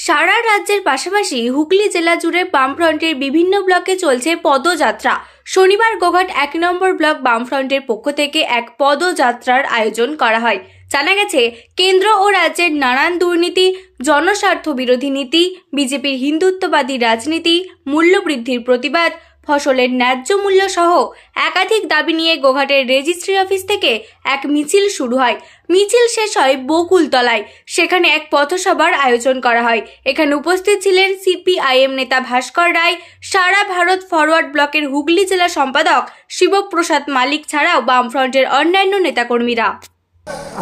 সারা রাজ্যের পাশাপাশি হুগলি জেলা জুড়ে বামফ্রন্টের বিভিন্ন ব্লকে চলছে পদযাত্রা। শনিবার গোঘাট ১ নম্বর ব্লক বামফ্রন্টের পক্ষ থেকে এক পদযাত্রার আয়োজন করা হয়। জানা গেছে, কেন্দ্র ও রাজ্যের নানান দুর্নীতি, জনস্বার্থ বিরোধী নীতি, বিজেপির হিন্দুত্ববাদী রাজনীতি, মূল্যবৃদ্ধির প্রতিবাদ, ফসলের ন্যায্য মূল্য সহ একাধিক দাবি নিয়ে গোঘাটের রেজিস্ট্রি অফিস থেকে এক মিছিল শুরু হয়। মিছিল শেষ হয় বকুলতলায়। সেখানে এক পথসভার আয়োজন করা হয়। এখানে উপস্থিত ছিলেন সিপিআইএম নেতা ভাস্কর রায়, সারা ভারত ফরওয়ার্ড ব্লকের হুগলি জেলা সম্পাদক শিবপ্রসাদ মালিক ছাড়াও বামফ্রন্টের অন্যান্য নেতাকর্মীরা।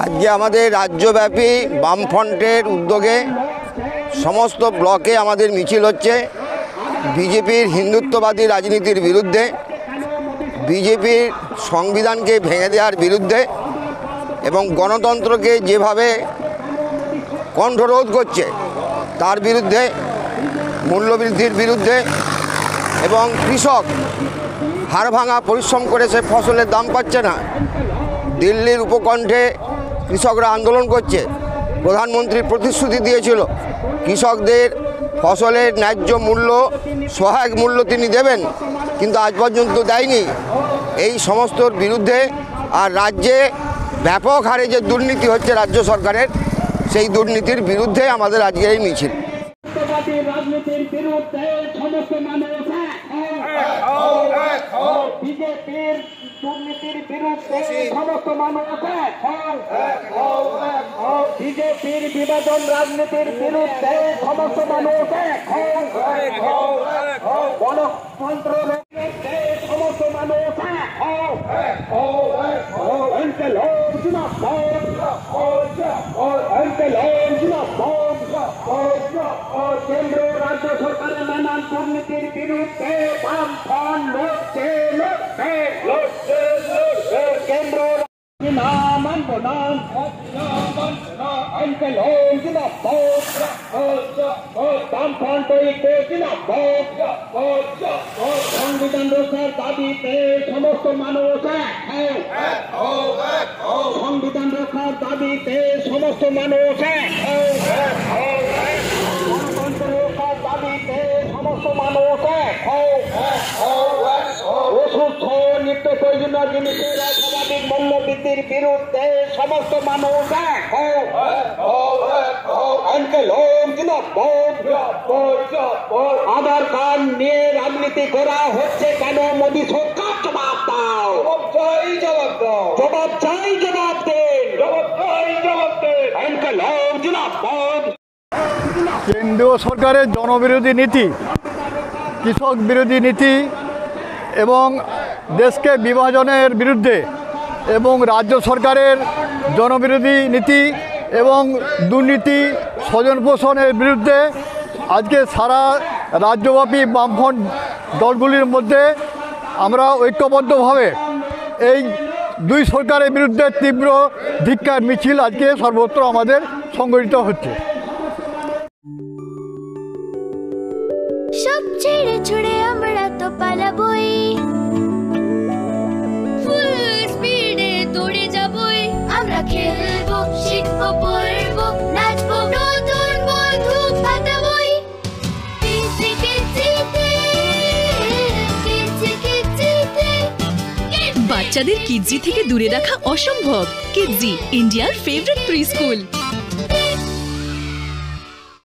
আজকে আমাদের রাজ্যব্যাপী বামফ্রন্টের উদ্যোগে সমস্ত ব্লকে আমাদের মিছিল হচ্ছে বিজেপির হিন্দুত্ববাদী রাজনীতির বিরুদ্ধে, বিজেপির সংবিধানকে ভেঙে দেওয়ার বিরুদ্ধে এবং গণতন্ত্রকে যেভাবে কণ্ঠরোধ করছে তার বিরুদ্ধে, মূল্যবৃদ্ধির বিরুদ্ধে এবং কৃষক হাড়ভাঙা পরিশ্রম করে সে ফসলের দাম পাচ্ছে না। দিল্লির উপকণ্ঠে কৃষকরা আন্দোলন করছে। প্রধানমন্ত্রী প্রতিশ্রুতি দিয়েছিল কৃষকদের ফসলের ন্যায্য মূল্য, সহায়ক মূল্য তিনি দেবেন, কিন্তু আজ পর্যন্ত দেয়নি। এই সমস্তর বিরুদ্ধে আর রাজ্যে ব্যাপক হারে যে দুর্নীতি হচ্ছে রাজ্য সরকারের, সেই দুর্নীতির বিরুদ্ধে আমাদের আজকের এই মিছিল। রাজনীতির বিরুদ্ধে সমস্ত মানুষ বিজেপির দুর্নীতির বিরুদ্ধে সমস্ত মানুষ বিজেপির বিভাজন রাজনীতির বিরুদ্ধে সমস্ত মানুষ গণতন্ত্র বিরুদ্ধে সমস্ত মানুষ কেন্দ্র রাজ্য সরকারের নানান দুর্নীতির বিরুদ্ধে বামফ্রন্ট লড়ছে কেন্দ্র মানব নাম বামফ্রন্ট সংবিধান রক্ষার দাবিতে সমস্ত মানুষ সংবিধান রক্ষার দাবিতে সমস্ত মানুষ সমস্ত মানুষ ওষুধ নিত্য প্রয়োজনীয় জিনিসের অস্বাভাবিক মূল্য বৃদ্ধির বিরুদ্ধে সমস্ত মানুষ আধার কার্ড নিয়ে রাজনীতি করা হচ্ছে কেন? মোদী সরকার জবাব দাও, জবাব চাই, জবাব দেন, কেন্দ্রীয় সরকারের জনবিরোধী নীতি, কৃষক বিরোধী নীতি এবং দেশকে বিভাজনের বিরুদ্ধে এবং রাজ্য সরকারের জনবিরোধী নীতি এবং দুর্নীতি স্বজনপোষণের বিরুদ্ধে আজকে সারা রাজ্যব্যাপী বামফ্রন্ট দলগুলির মধ্যে আমরা ঐক্যবদ্ধভাবে এই দুই সরকারের বিরুদ্ধে তীব্র ধিক্কার মিছিল আজকে সর্বত্র আমাদের সংগঠিত হচ্ছে। সব ছেড়ে ছুড়ে আমরা তো পালাবই, ফুল স্পিডে দৌড়ে যাবই, আমরা খেলবো, শিখবো, পড়বো, নাচবো, নতুন বন্ধু পাতাবই। বাচ্চাদের কিডজি থেকে দূরে রাখা অসম্ভব। কিডজি, ইন্ডিয়ার ফেভারিট প্রি স্কুল।